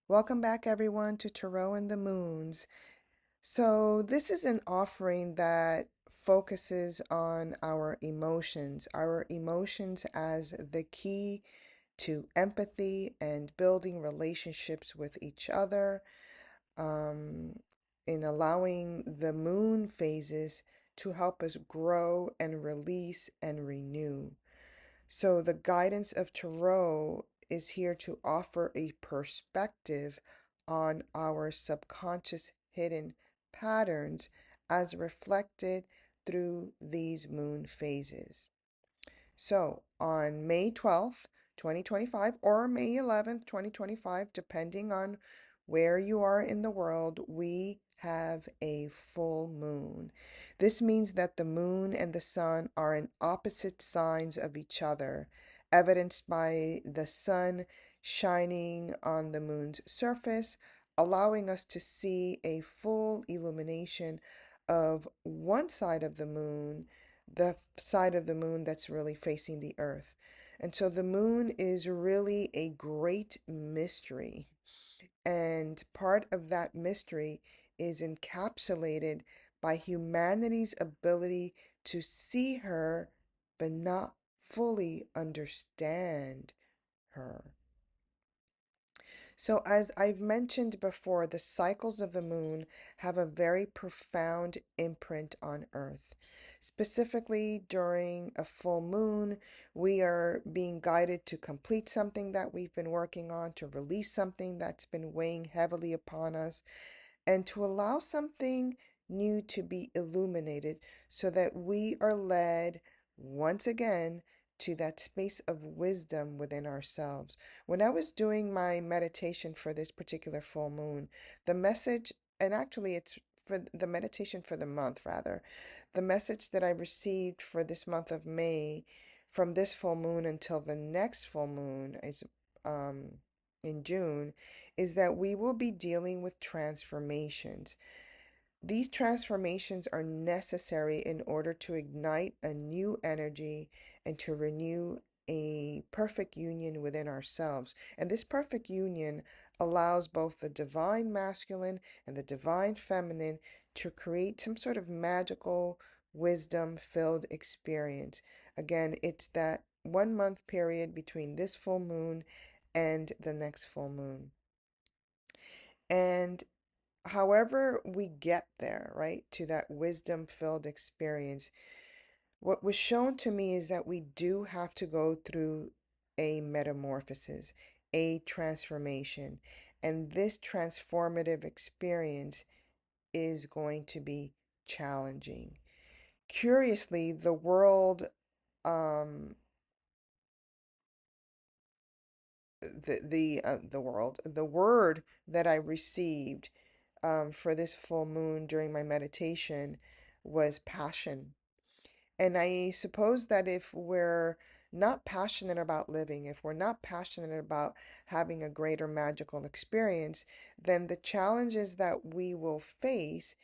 Welcome back, everyone, to Tarot and the Moons. So, this is an offering that focuses on our emotions as the key to empathy and building relationships with each other, um, in allowing the moon phases to help us grow and release and renew. So, the guidance of Tarot is here to offer a perspective on our subconscious hidden patterns as reflected through these moon phases. So, on May 12th, 2025, or May 11th, 2025, depending on where you are in the world, we have a full moon. This means that the moon and the sun are in opposite signs of each other, evidenced by the sun shining on the moon's surface, allowing us to see a full illumination of one side of the side of the moon that's really facing the earth. And so the moon is really a great mystery. And part of that mystery is encapsulated by humanity's ability to see her, but not fully understand her. So, as I've mentioned before, the cycles of the moon have a very profound imprint on Earth. Specifically, during a full moon, we are being guided to complete something that we've been working on, to release something that's been weighing heavily upon us, and to allow something new to be illuminated so that we are led once again to that space of wisdom within ourselves. When I was doing my meditation for this particular full moon, the message, and actually it's for the meditation for the month rather, the message that I received for this month of May from this full moon until the next full moon is um in June is that we will be dealing with transformations. These transformations are necessary in order to ignite a new energy and to renew a perfect union within ourselves. And this perfect union allows both the divine masculine and the divine feminine to create some sort of magical, wisdom filled experience. Again, it's that 1 month period between this full moon and the next full moon. And however we get there, right, to that wisdom filled experience, what was shown to me is that we do have to go through a metamorphosis, a transformation. And this transformative experience is going to be challenging. Curiously, um, the word that I received for this full moon during my meditation was passion. And I suppose that if we're not passionate about living, if we're not passionate about having a greater magical experience, then the challenges that we will face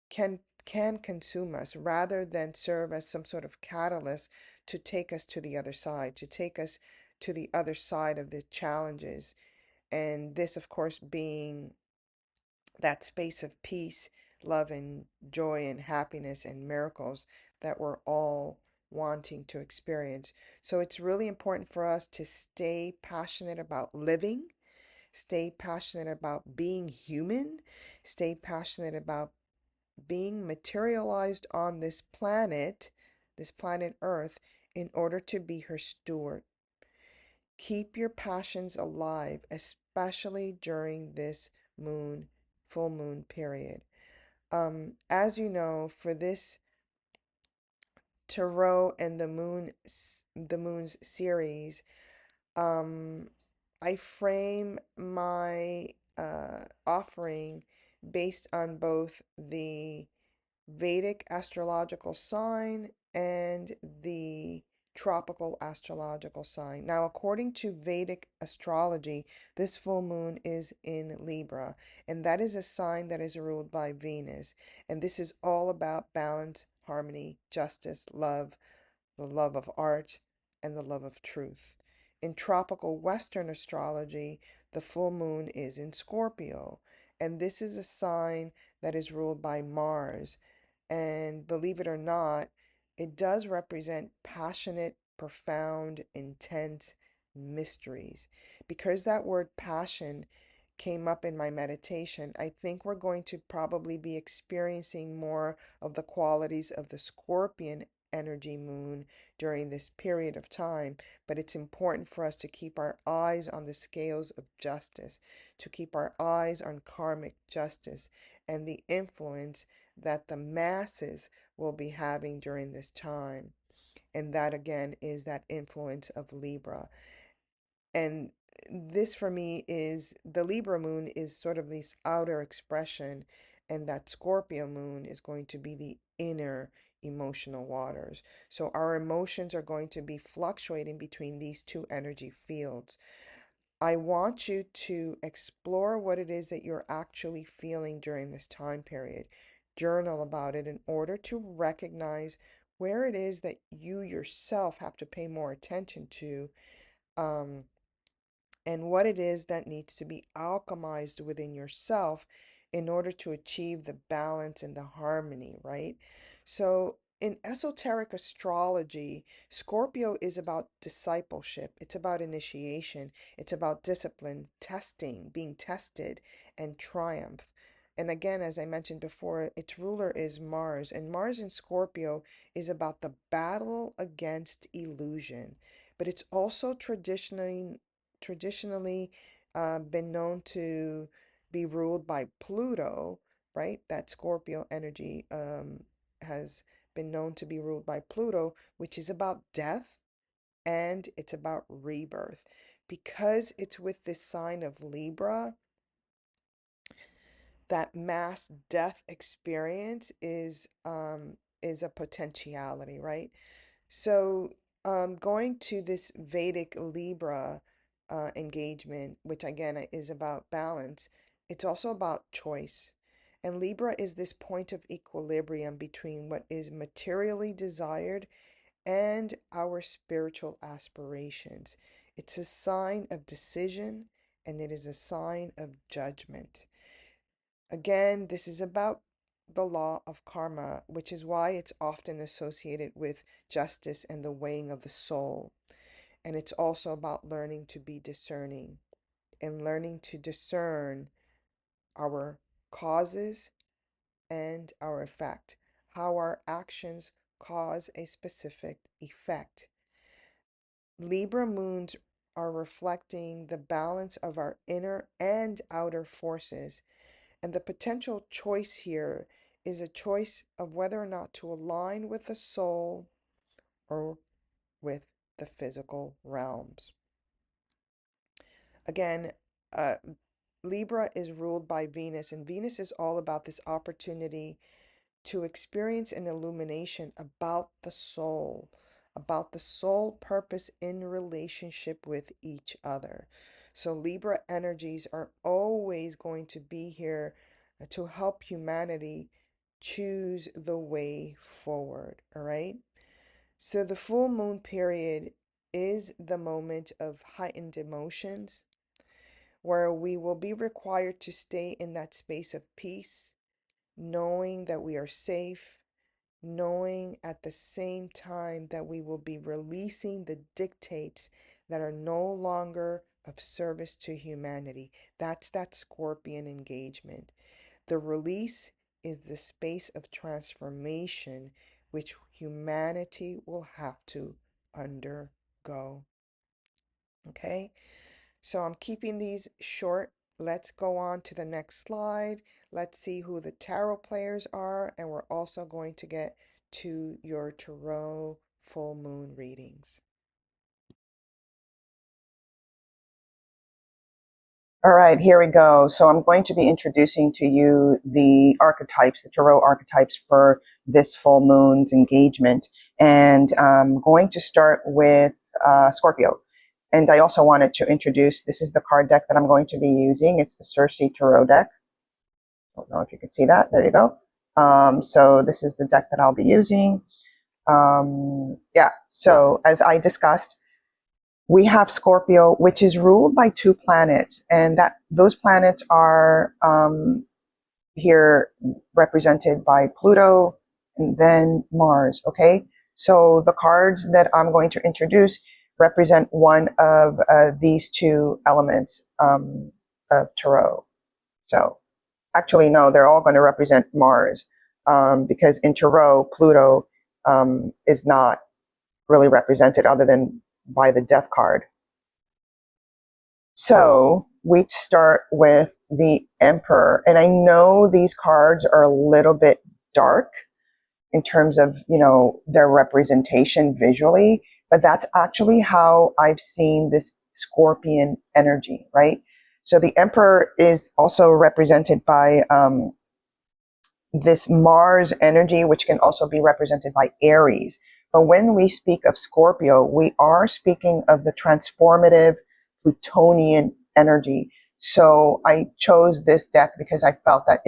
can consume us rather than serve as some sort of catalyst to take us to the other side, to take us to the other side of the challenges. And this, of course, being that space of peace, love, and joy, and happiness, and miracles that we're all wanting to experience. So it's really important for us to stay passionate about living, stay passionate about being human, stay passionate about being materialized on this planet Earth, in order to be her steward. Keep your passions alive, especially during this moon, full moon period. As you know, for this tarot and the moon's series, um, I frame my offering based on both the Vedic astrological sign and the tropical astrological sign. Now, according to Vedic astrology, this full moon is in Libra, and that is a sign that is ruled by Venus. And this is all about balance, harmony, justice, love, the love of art, and the love of truth. In tropical Western astrology, the full moon is in Scorpio. And this is a sign that is ruled by Mars. And believe it or not, it does represent passionate, profound, intense mysteries. Because that word passion came up in my meditation, I think we're going to probably be experiencing more of the qualities of the Scorpion energy moon during this period of time. But it's important for us to keep our eyes on the scales of justice, to keep our eyes on karmic justice and the influence that the masses will be having during this time. And that again is that influence of Libra. And this for me is the Libra moon is sort of this outer expression, and that Scorpio moon is going to be the inner emotional waters. So our emotions are going to be fluctuating between these two energy fields. I want you to explore what it is that you're actually feeling during this time period. Journal about it in order to recognize where it is that you yourself have to pay more attention to, um, and what it is that needs to be alchemized within yourself in order to achieve the balance and the harmony, right? So, in esoteric astrology, Scorpio is about discipleship, it's about initiation, it's about discipline, testing, being tested, and triumph. And again, as I mentioned before, its ruler is Mars, and Mars in Scorpio is about the battle against illusion. But it's also traditionally been known to be ruled by Pluto, right? That Scorpio energy has been known to be ruled by Pluto, which is about death and it's about rebirth. Because it's with this sign of Libra, that mass death experience is a potentiality, right? So, going to this Vedic Libra engagement, which again is about balance, it's also about choice. And Libra is this point of equilibrium between what is materially desired and our spiritual aspirations. It's a sign of decision and it is a sign of judgment. Again, this is about the law of karma, which is why it's often associated with justice and the weighing of the soul. And it's also about learning to be discerning and learning to discern our causes and our effect, how our actions cause a specific effect. Libra moons are reflecting the balance of our inner and outer forces. And the potential choice here is a choice of whether or not to align with the soul or with the physical realms. Again, uh, Libra is ruled by Venus, and Venus is all about this opportunity to experience an illumination about the soul purpose in relationship with each other. So Libra energies are always going to be here to help humanity choose the way forward, all right? So the full moon period is the moment of heightened emotions where we will be required to stay in that space of peace, knowing that we are safe, knowing at the same time that we will be releasing the dictates that are no longer of service to humanity. That's that Scorpion engagement. The release is the space of transformation which humanity will have to undergo. Okay? So I'm keeping these short. Let's go on to the next slide. Let's see who the tarot players are, and we're also going to get to your tarot full moon readings. All right, here we go. So I'm going to be introducing to you the archetypes, the tarot archetypes for this full moon's engagement. And I'm going to start with Scorpio. And I also wanted to introduce, this is the card deck that I'm going to be using. It's the Circe Tarot deck. I don't know if you can see that. There you go. So this is the deck that I'll be using. Yeah, so as I discussed, We have Scorpio, which is ruled by two planets, and that those planets are here represented by Pluto and then Mars. Okay, so the cards that I'm going to introduce represent one of these two elements of tarot. So actually, no, they're all going to represent Mars, because in tarot, Pluto is not really represented other than by the death card. So we start with the Emperor. And I know these cards are a little bit dark in terms of, their representation visually, but that's actually how I've seen this Scorpion energy, right? So the Emperor is also represented by this Mars energy, which can also be represented by Aries. But when we speak of Scorpio, we are speaking of the transformative Plutonian energy. So I chose this deck because I felt that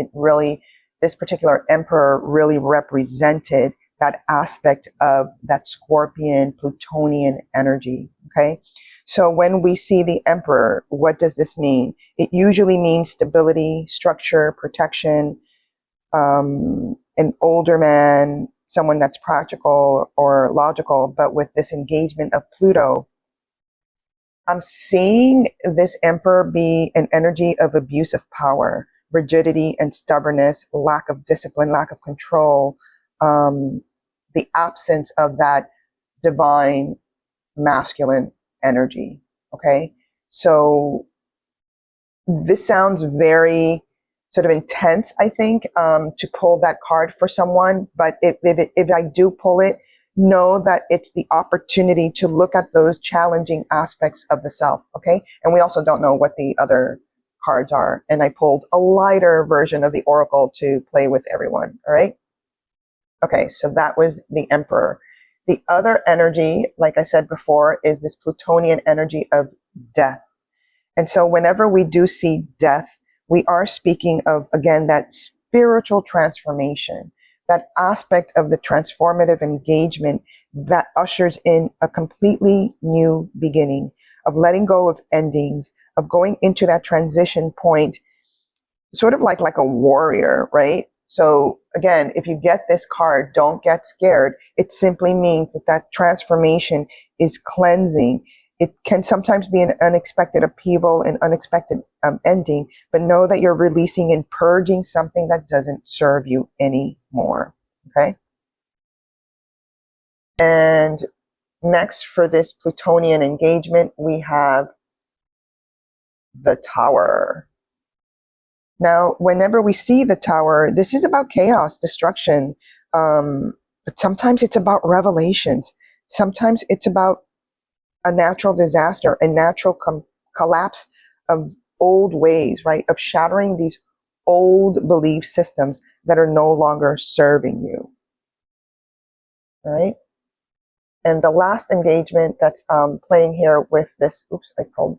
this particular Emperor really represented that aspect of that Scorpion Plutonian energy. Okay. So when we see the Emperor, what does this mean? It usually means stability, structure, protection, an older man, someone that's practical or logical, but with this engagement of Pluto, I'm seeing this Emperor be an energy of abuse of power, rigidity and stubbornness, lack of discipline, lack of control, the absence of that divine masculine energy. Okay. So this sounds very sort of intense, I think, to pull that card for someone. But if I do pull it, know that it's the opportunity to look at those challenging aspects of the self. Okay. And we also don't know what the other cards are. And I pulled a lighter version of the Oracle to play with everyone. All right. Okay. So that was the Emperor. The other energy, like I said before, is this Plutonian energy of death. And so whenever we do see death, we are speaking of, again, that spiritual transformation, that aspect of the transformative engagement that ushers in a completely new beginning, of letting go of endings, of going into that transition point, sort of like a warrior, right? So again, if you get this card, don't get scared. It simply means that transformation is cleansing. It can sometimes be an unexpected upheaval, an unexpected ending, but know that you're releasing and purging something that doesn't serve you anymore. Okay. And next, for this Plutonian engagement, we have the Tower. Now, whenever we see the Tower, this is about chaos, destruction, but sometimes it's about revelations. Sometimes it's about a natural disaster, a natural collapse of old ways, right? Of shattering these old belief systems that are no longer serving you, right? And the last engagement that's playing here with this, I pulled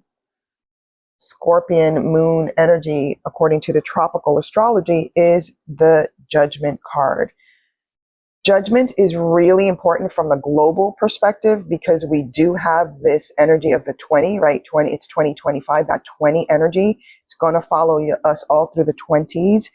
Scorpion moon energy, according to the tropical astrology, is the Judgment card. Judgment is really important from a global perspective because we do have this energy of the 20, right? 20, it's 2025, that 20 energy. It's going to follow us all through the 20s.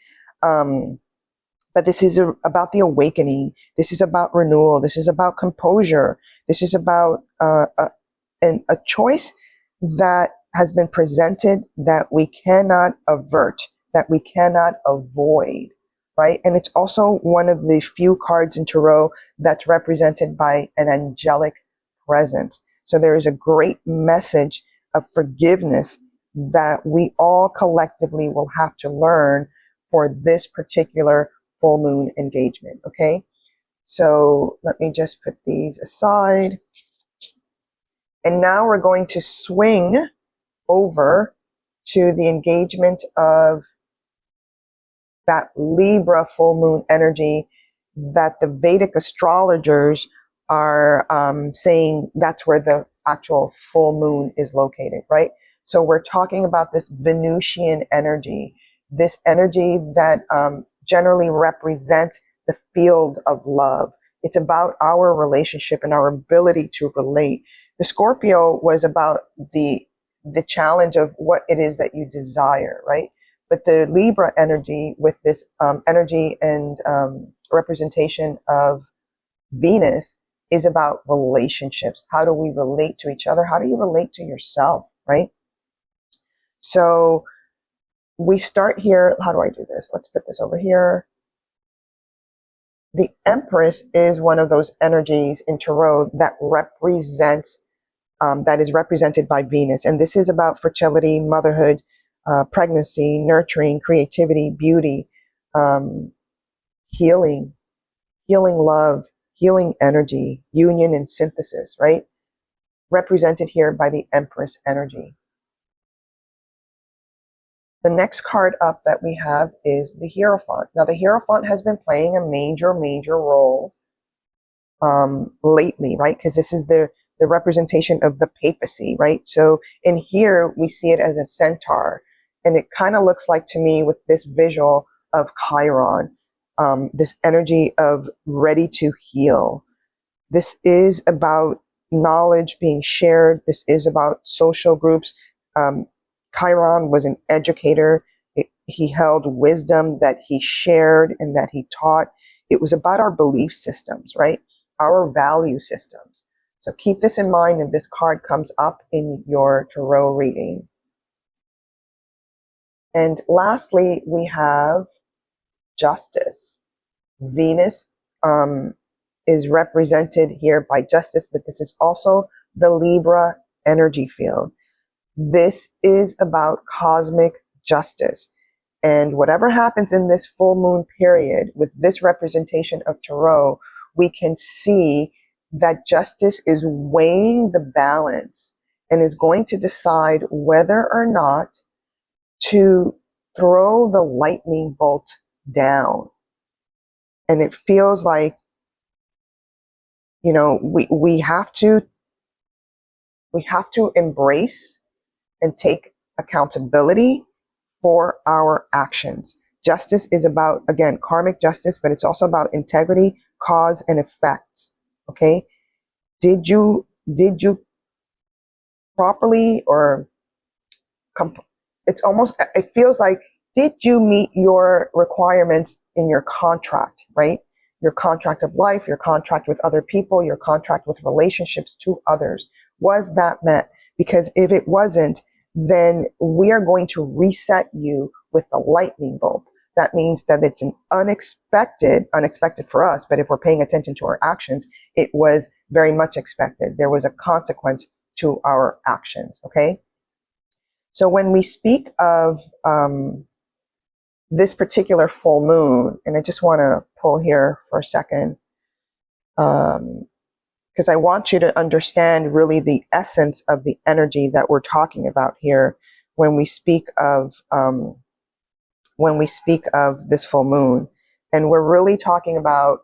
But this is about the awakening. This is about renewal. This is about composure. This is about a choice that has been presented that we cannot avert, that we cannot avoid, right? And it's also one of the few cards in tarot that's represented by an angelic presence. So there is a great message of forgiveness that we all collectively will have to learn for this particular full moon engagement, okay? So let me just put these aside. And now we're going to swing over to the engagement of that Libra full moon energy that the Vedic astrologers are saying that's where the actual full moon is located, right? So we're talking about this Venusian energy, this energy that generally represents the field of love, It's about our relationship and our ability to relate. The Scorpio was about the challenge of what it is that you desire, right? But the Libra energy, with this energy and representation of Venus, is about relationships. How do we relate to each other? How do you relate to yourself, right? So we start here. How do I do this? Let's put this over here. The Empress is one of those energies in Tarot that represents, that is represented by Venus. And this is about fertility, motherhood, pregnancy, nurturing, creativity, beauty, um, healing, healing love, healing energy, union and synthesis, right? Represented here by the Empress energy. The next card up that we have is the Hierophant. Now, the Hierophant has been playing a major, major role lately, right? Because this is the representation of the papacy, right? So in here, we see it as a centaur. And it kind of looks like to me with this visual of Chiron, this energy of ready to heal. This is about knowledge being shared. This is about social groups. Um, Chiron was an educator. He held wisdom that he shared and that he taught. It was about our belief systems, right? Our value systems. So keep this in mind, and this card comes up in your tarot reading. And lastly, we have Justice. Venus is represented here by Justice, but this is also the Libra energy field. This is about cosmic justice. And whatever happens in this full moon period with this representation of Tarot, we can see that justice is weighing the balance and is going to decide whether or not to throw the lightning bolt down. And it feels like, you know, we have to embrace and take accountability for our actions. Justice is about, again, karmic justice, but it's also about integrity, cause, and effect. Okay? Did you properly, or it's almost, it feels like, did you meet your requirements in your contract, right? Your contract of life, your contract with other people, your contract with relationships to others. Was that met? Because if it wasn't, then we are going to reset you with the lightning bolt. That means that it's an unexpected for us, but if we're paying attention to our actions, it was very much expected. There was a consequence to our actions, okay? So when we speak of this particular full moon, and I just want to pull here for a second, because I want you to understand really the essence of the energy that we're talking about here when we speak of this full moon. And we're really talking about,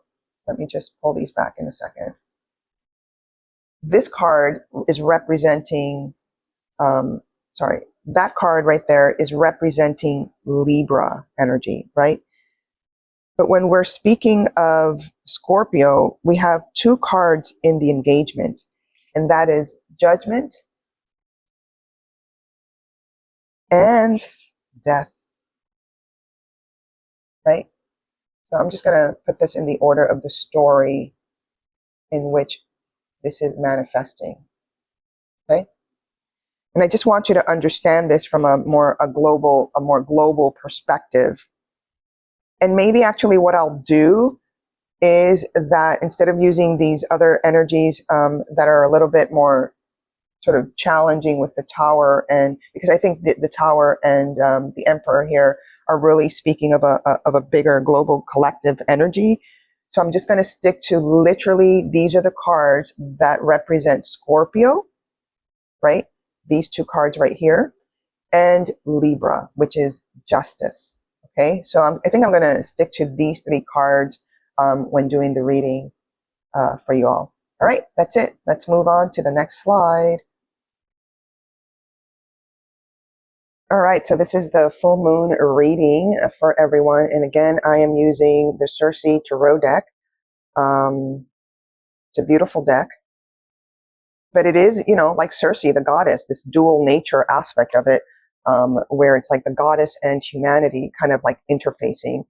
let me just pull these back in a second. This card is representing, that card right there is representing Libra energy, right? But when we're speaking of Scorpio, we have two cards in the engagement, and that is Judgment and Death, right? So I'm just going to put this in the order of the story in which this is manifesting, okay? And I just want you to understand this from a more global perspective. And maybe actually what I'll do is that instead of using these other energies that are a little bit more sort of challenging with the Tower, and because I think the Tower and the Emperor here are really speaking of a bigger global collective energy. So I'm just going to stick to literally, these are the cards that represent Scorpio, right? These two cards right here, and Libra, which is Justice. Okay, so I think I'm going to stick to these three cards when doing the reading for you all. All right, that's it. Let's move on to the next slide. All right, so this is the full moon reading for everyone. And again, I am using the Circe Tarot deck. It's a beautiful deck, but it is, like Circe, the goddess, this dual nature aspect of it, where it's like the goddess and humanity kind of like interfacing.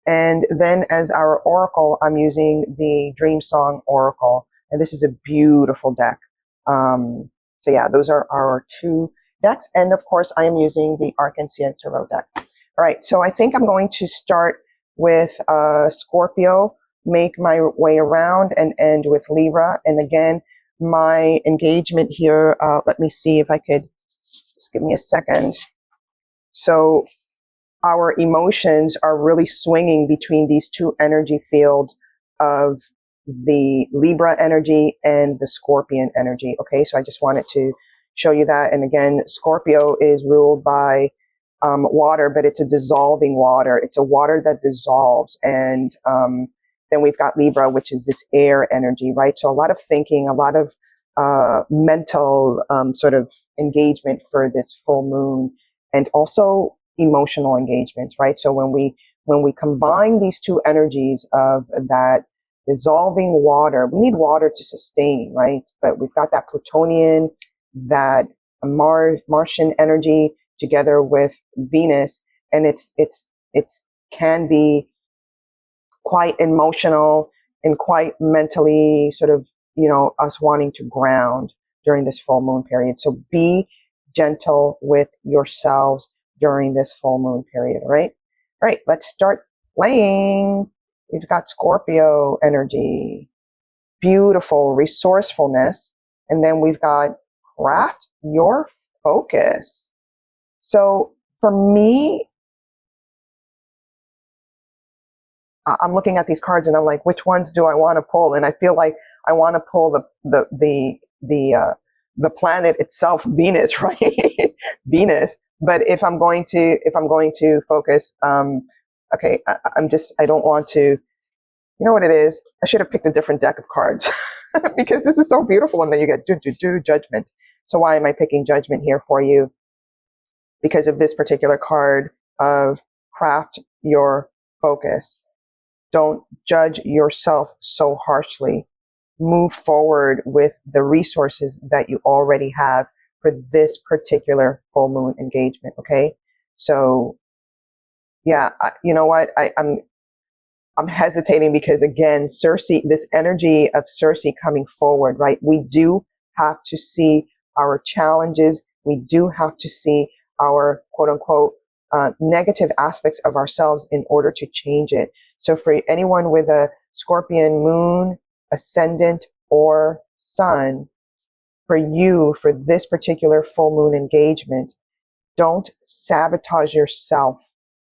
And then as our oracle, I'm using the Dream Song Oracle, and this is a beautiful deck. So yeah, those are our two decks. And of course, I am using the Arc-en-Ciel Tarot deck. All right, so I think I'm going to start with Scorpio, make my way around and end with Libra. And again, my engagement here, let me see if I could, just give me a second. So our emotions are really swinging between these two energy fields of the Libra energy and the Scorpion energy. Okay, so I just wanted to show you that. And again, Scorpio is ruled by water, but it's a dissolving water. It's a water that dissolves. And then we've got Libra, which is this air energy, right? So a lot of thinking, a lot of mental sort of engagement for this full moon, and also emotional engagement, right? So when we combine these two energies of that dissolving water, we need water to sustain, right? But we've got that Plutonian, that Martian energy together with Venus, and it's can be quite emotional and quite mentally sort of, us wanting to ground during this full moon period. So be gentle with yourselves during this full moon period, right? All right, let's start playing. We've got Scorpio energy, beautiful resourcefulness, and then we've got craft your focus. So for me, I'm looking at these cards and I'm like, which ones do I want to pull? And I feel like I want to pull the planet itself, Venus, right? Venus. But if I'm going to focus, okay, I don't want to. You know what it is? I should have picked a different deck of cards because this is so beautiful, and then you get judgment. So why am I picking judgment here for you? Because of this particular card of craft your focus. Don't judge yourself so harshly. Move forward with the resources that you already have for this particular full moon engagement. Okay. So yeah, you know what? I'm hesitating because again, Circe, this energy of Circe coming forward, right? We do have to see our challenges. We do have to see our quote unquote negative aspects of ourselves in order to change it. So for anyone with a Scorpion moon, ascendant, or sun, for you, for this particular full moon engagement, don't sabotage yourself,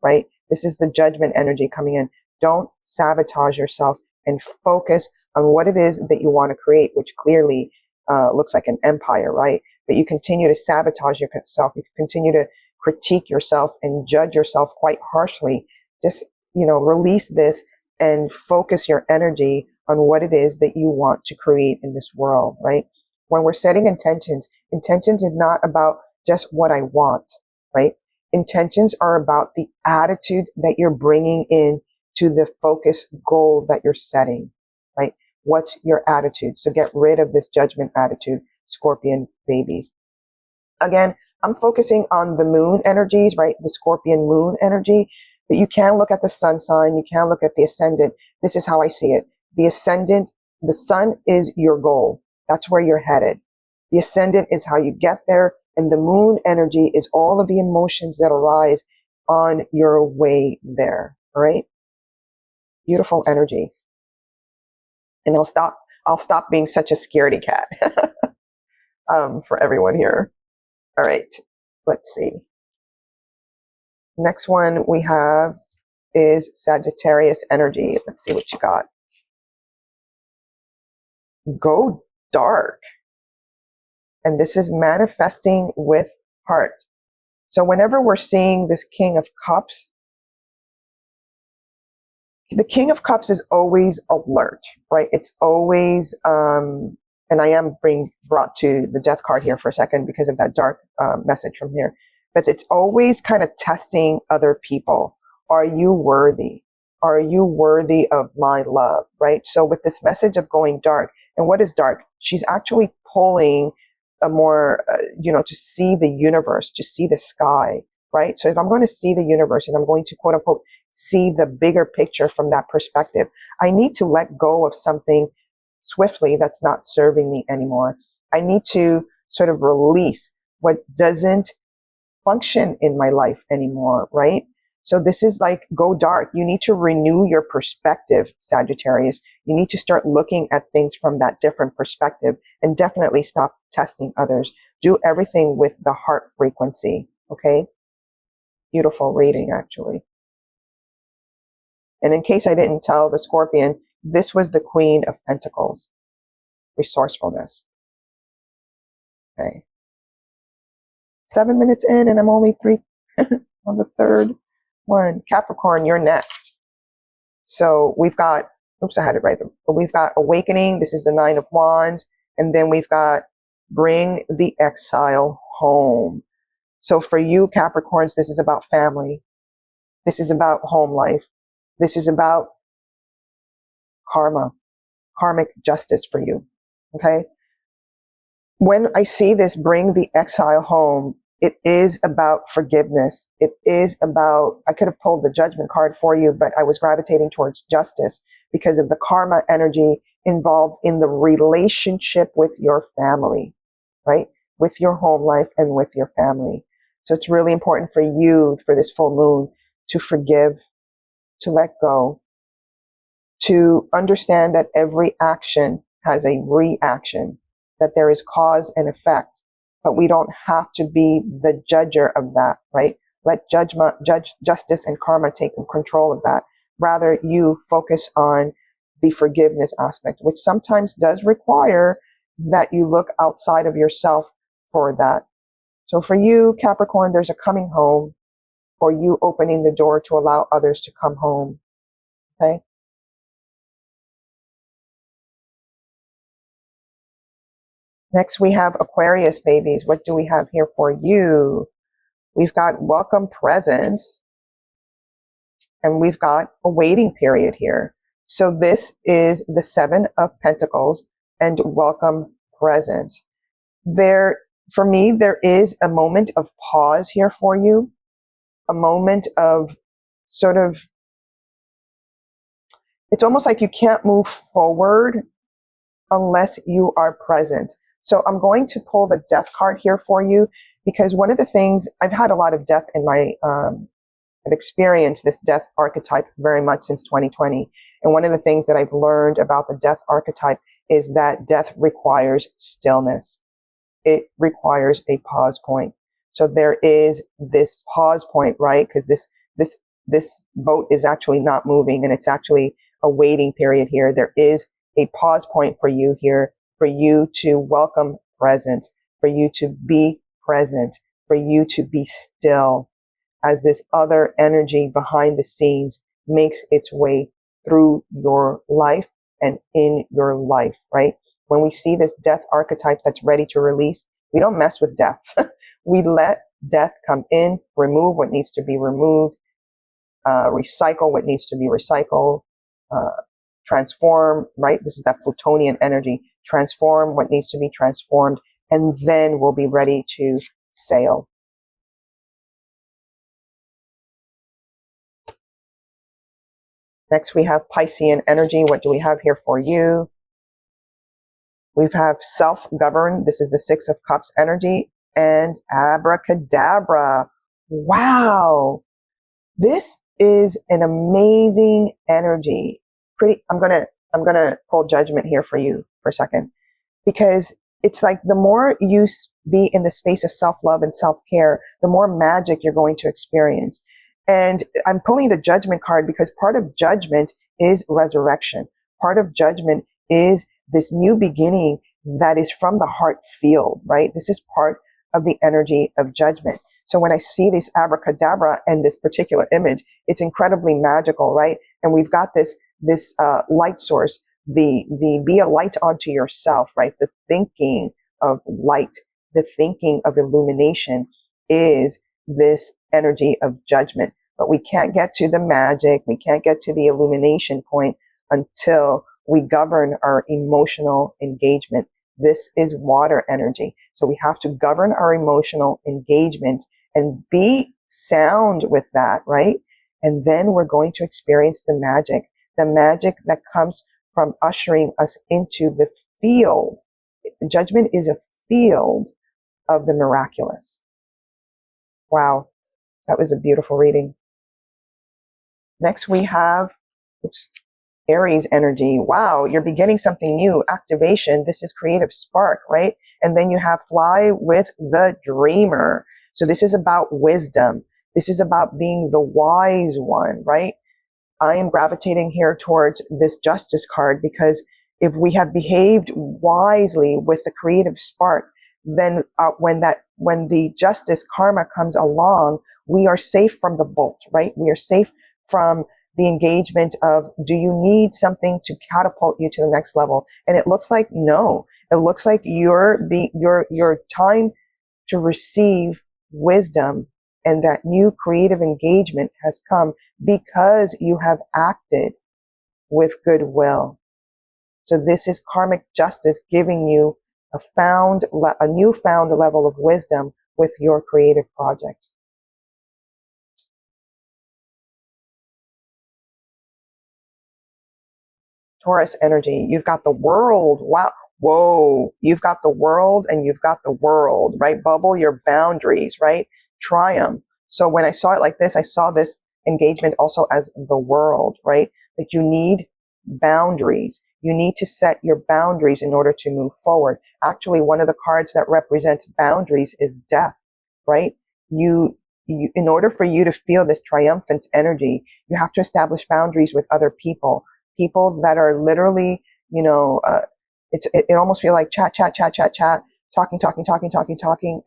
right? This is the judgment energy coming in. Don't sabotage yourself and focus on what it is that you want to create, which clearly looks like an empire, right? But you continue to sabotage yourself. You continue to critique yourself and judge yourself quite harshly. Just, release this and focus your energy on what it is that you want to create in this world, right? When we're setting intentions is not about just what I want, right? Intentions are about the attitude that you're bringing in to the focus goal that you're setting, right? What's your attitude? So get rid of this judgment attitude, Scorpion babies. Again, I'm focusing on the moon energies, right? The Scorpion moon energy, but you can look at the sun sign. You can look at the ascendant. This is how I see it. The ascendant, the sun is your goal. That's where you're headed. The ascendant is how you get there. And the moon energy is all of the emotions that arise on your way there. All right. Beautiful energy. And I'll stop being such a scaredy cat for everyone here. All right. Let's see. Next one we have is Sagittarius energy. Let's see what you got. Go dark. And this is manifesting with heart. So whenever we're seeing this King of Cups, the King of Cups is always alert, right? It's always, and I am being brought to the death card here for a second because of that dark message from here. But it's always kind of testing other people. Are you worthy? Are you worthy of my love? Right? So with this message of going dark, and what is dark? She's actually pulling a more, to see the universe, to see the sky, right? So if I'm going to see the universe and I'm going to quote unquote see the bigger picture from that perspective, I need to let go of something swiftly that's not serving me anymore. I need to sort of release what doesn't function in my life anymore, right? So this is like go dark. You need to renew your perspective, Sagittarius. You need to start looking at things from that different perspective and definitely stop testing others. Do everything with the heart frequency, okay? Beautiful reading, actually. And in case I didn't tell the Scorpion, this was the Queen of Pentacles, resourcefulness. Okay. 7 minutes in and I'm only three on the third one. Capricorn, you're next. So we've got, oops, I had it right there. But we've got awakening. This is the 9 of Wands. And then we've got bring the exile home. So for you, Capricorns, this is about family. This is about home life. This is about karma, karmic justice for you. Okay. When I see this bring the exile home, it is about forgiveness. It is about, I could have pulled the judgment card for you, but I was gravitating towards justice because of the karma energy involved in the relationship with your family, right? With your home life and with your family. So it's really important for you, for this full moon, to forgive, to let go, to understand that every action has a reaction, that there is cause and effect, but we don't have to be the judger of that, right? Let justice and karma take control of that. Rather, you focus on the forgiveness aspect, which sometimes does require that you look outside of yourself for that. So for you, Capricorn, there's a coming home, or you opening the door to allow others to come home. Okay. Next, we have Aquarius babies. What do we have here for you? We've got welcome presents, and we've got a waiting period here. So this is the 7 of Pentacles and welcome presents. There, for me, there is a moment of pause here for you, a moment of sort of, it's almost like you can't move forward unless you are present. So I'm going to pull the death card here for you because one of the things, I've had a lot of death in my, I've experienced this death archetype very much since 2020. And one of the things that I've learned about the death archetype is that death requires stillness. It requires a pause point. So there is this pause point, right? Because this boat is actually not moving and it's actually a waiting period here. There is a pause point for you here, for you to welcome presence, for you to be present, for you to be still as this other energy behind the scenes makes its way through your life and in your life, right? When we see this death archetype that's ready to release, we don't mess with death. We let death come in, remove what needs to be removed, recycle what needs to be recycled, transform, right? This is that Plutonian energy. Transform what needs to be transformed, and then we'll be ready to sail. Next, we have Piscean energy. What do we have here for you? We have self-governed. This is the 6 of Cups energy, and abracadabra. Wow. This is an amazing energy. I'm gonna pull judgment here for you for a second, because it's like the more you be in the space of self-love and self-care, the more magic you're going to experience. And I'm pulling the judgment card because part of judgment is resurrection. Part of judgment is this new beginning that is from the heart field, right? This is part of the energy of judgment. So when I see this abracadabra and this particular image, it's incredibly magical, right? And we've got this light source, the be a light unto yourself, right? The thinking of light, the thinking of illumination is this energy of judgment. but we can't get to the magic, we can't get to the illumination point until we govern our emotional engagement. This is water energy. So we have to govern our emotional engagement and be sound with that, right? And then we're going to experience the magic that comes from ushering us into the field. Judgment is a field of the miraculous. Wow, that was a beautiful reading. Next we have, oops, Aries energy. Wow, you're beginning something new. Activation. This is creative spark, right? And then you have fly with the dreamer. So this is about wisdom. This is about being the wise one, right? I am gravitating here towards this justice card because if we have behaved wisely with the creative spark, then when the justice karma comes along, we are safe from the bolt, right? We are safe from the engagement of, do you need something to catapult you to the next level? And it looks like no. It looks like your time to receive wisdom and that new creative engagement has come because you have acted with goodwill. So this is karmic justice giving you a newfound level of wisdom with your creative project. Taurus energy, you've got the world. Wow. Whoa, you've got the world and you've got the world, right? Bubble your boundaries, right? Triumph. So when I saw it like this, I saw this engagement also as the world, right? But you need boundaries. You need to set your boundaries in order to move forward. Actually, one of the cards that represents boundaries is death, right? In order for you to feel this triumphant energy, you have to establish boundaries with other people that are literally, it almost feel like chat, talking,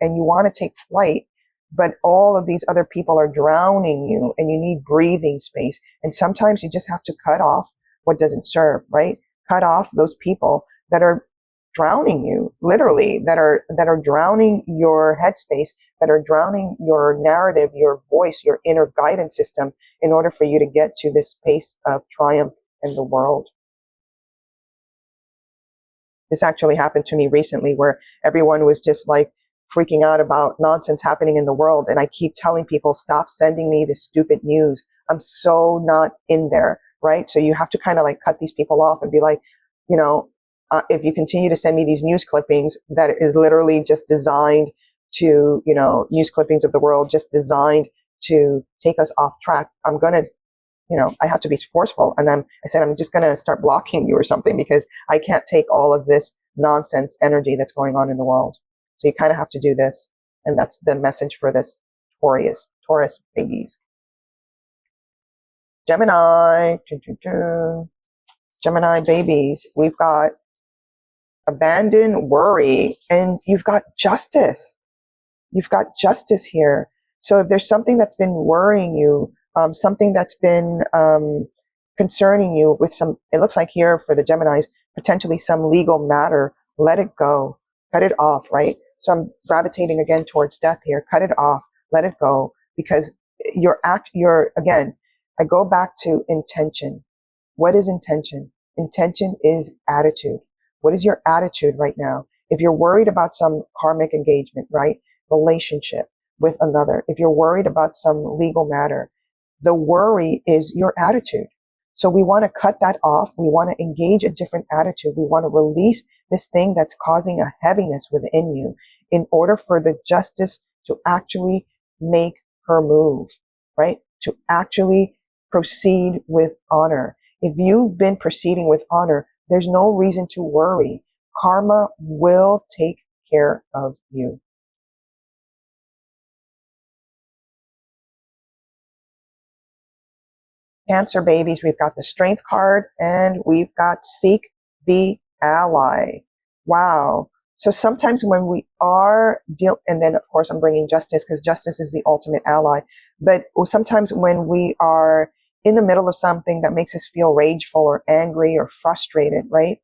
and you want to take flight, but all of these other people are drowning you and you need breathing space. And sometimes you just have to cut off what doesn't serve, right? Cut off those people that are drowning you, literally, that are drowning your headspace, that are drowning your narrative, your voice, your inner guidance system, in order for you to get to this space of triumph in the world. This actually happened to me recently where everyone was just like freaking out about nonsense happening in the world. And I keep telling people, stop sending me this stupid news. I'm so not in there, right? So you have to kind of like cut these people off and be like, if you continue to send me these news clippings that is literally just designed to, news clippings of the world, just designed to take us off track, I'm going to, I have to be forceful. And then I said, I'm just going to start blocking you or something because I can't take all of this nonsense energy that's going on in the world. So you kind of have to do this. And that's the message for this Taurus babies. Gemini, Gemini babies, we've got abandon worry, and you've got justice. You've got justice here. So if there's something that's been worrying you, something that's been concerning you with it looks like here for the Geminis, potentially some legal matter, let it go, cut it off, right? So I'm gravitating again towards death here. Cut it off, let it go, because again, I go back to intention. What is intention? Intention is attitude. What is your attitude right now? If you're worried about some karmic engagement, right? Relationship with another, if you're worried about some legal matter, the worry is your attitude. So we want to cut that off. We want to engage a different attitude. We want to release this thing that's causing a heaviness within you in order for the justice to actually make her move, right? To actually proceed with honor. If you've been proceeding with honor, there's no reason to worry. Karma will take care of you. Cancer babies, we've got the Strength card and we've got Seek the Ally. Wow. So sometimes when we are and then of course I'm bringing Justice because Justice is the ultimate ally. But sometimes when we are in the middle of something that makes us feel rageful or angry or frustrated, right?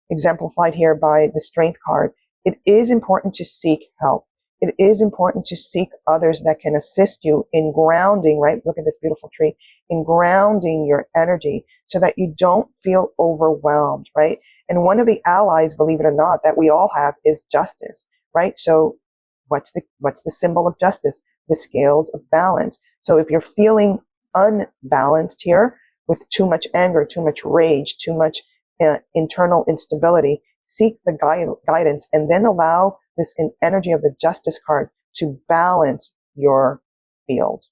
Exemplified here by the Strength card, it is important to seek help. it is important to seek others that can assist you in grounding, right? Look at this beautiful tree, in grounding your energy so that you don't feel overwhelmed, right? And one of the allies, believe it or not, that we all have is justice, right? So what's the symbol of justice? The scales of balance. So if you're feeling unbalanced here with too much anger, too much rage, too much internal instability, seek the guidance and then allow this energy of the justice card to balance your field.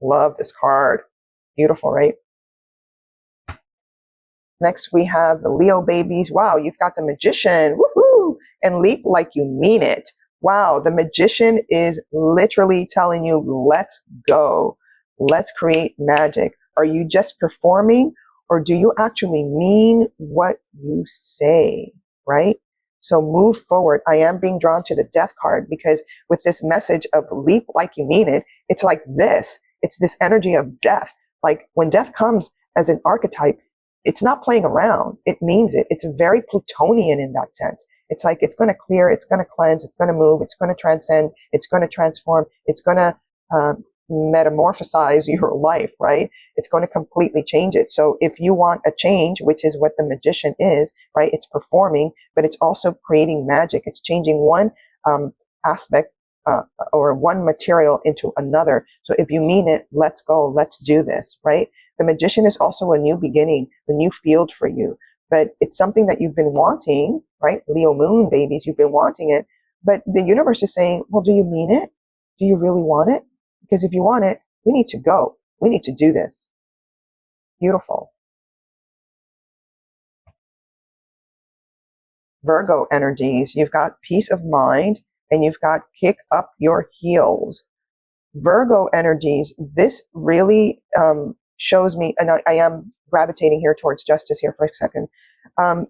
Love this card. Beautiful, right? Next, we have the Leo babies. Wow, you've got the Magician. Woohoo! And leap like you mean it. Wow, the Magician is literally telling you, let's go. Let's create magic. Are you just performing or do you actually mean what you say, right? So move forward. I am being drawn to the Death card because with this message of leap like you mean it, it's like this. It's this energy of death. Like when death comes as an archetype, it's not playing around. It means it. It's very Plutonian in that sense. It's like it's going to clear, it's going to cleanse, it's going to move, it's going to transcend, it's going to transform, it's going to metamorphosize your life, right? It's going to completely change it. So if you want a change, which is what the Magician is, right? It's performing, but it's also creating magic. It's changing one aspect or one material into another. So if you mean it, let's go, let's do this, right? The Magician is also a new beginning, a new field for you, but it's something that you've been wanting, right? Leo moon babies, you've been wanting it, but the universe is saying, well, do you mean it? Do you really want it? Because if you want it, we need to go. We need to do this. Beautiful. Virgo energies, you've got peace of mind and you've got kick up your heels. Virgo energies, this really shows me, and I am gravitating here towards justice here for a second.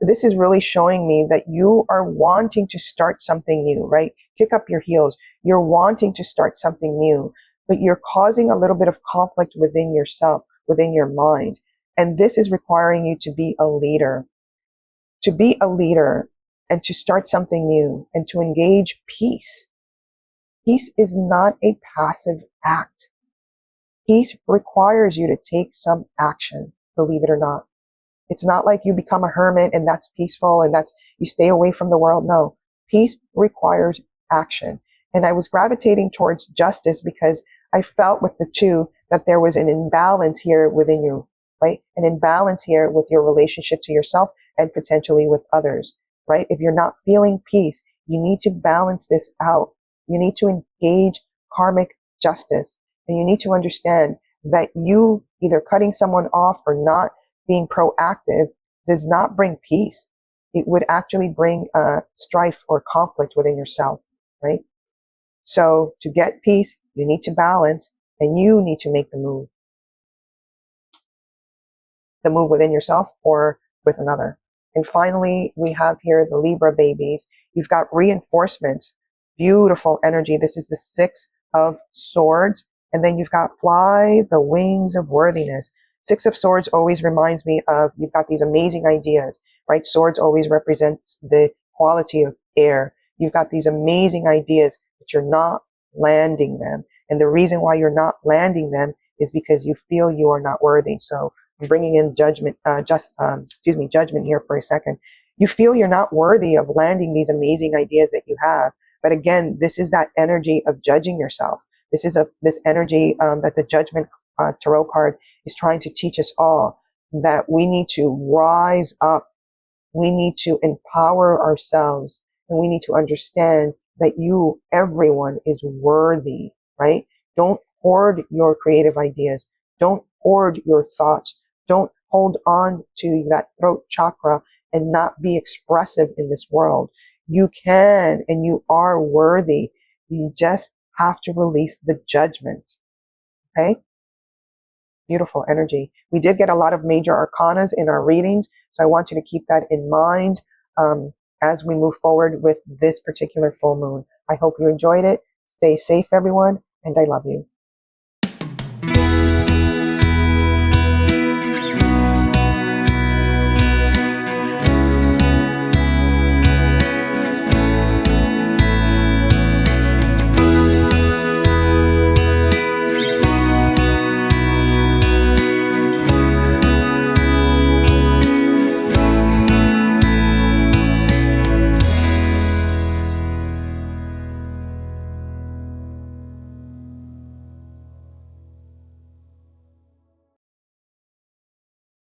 This is really showing me that you are wanting to start something new, right? Kick up your heels. You're wanting to start something new, but you're causing a little bit of conflict within yourself, within your mind. And this is requiring you to be a leader. To be a leader and to start something new and to engage peace. Peace is not a passive act. Peace requires you to take some action, believe it or not. It's not like you become a hermit and that's peaceful and that's you stay away from the world. No, peace requires action. And I was gravitating towards justice because I felt with the two that there was an imbalance here within you, right? An imbalance here with your relationship to yourself and potentially with others, right? If you're not feeling peace, you need to balance this out. You need to engage karmic justice. And you need to understand that you either cutting someone off or not being proactive does not bring peace. It would actually bring strife or conflict within yourself, right? So to get peace, you need to balance and you need to make the move within yourself or with another. And finally, we have here the Libra babies. You've got reinforcements, beautiful energy. This is the 6 of Swords. And then you've got fly the wings of worthiness. 6 of Swords always reminds me of, you've got these amazing ideas, right? Swords always represents the quality of air. You've got these amazing ideas, but you're not landing them. And the reason why you're not landing them is because you feel you are not worthy. So I'm bringing in judgment, judgment here for a second. You feel you're not worthy of landing these amazing ideas that you have. But again, this is that energy of judging yourself. This is this energy that the Judgment Tarot card is trying to teach us all, that we need to rise up. We need to empower ourselves, and we need to understand that everyone is worthy, right? Don't hoard your creative ideas. Don't hoard your thoughts. Don't hold on to that throat chakra and not be expressive in this world. You can, and you are worthy. You just have to release the judgment. Okay? Beautiful energy. We did get a lot of major arcanas in our readings, so I want you to keep that in mind as we move forward with this particular full moon. I hope you enjoyed it. Stay safe, everyone, and I love you.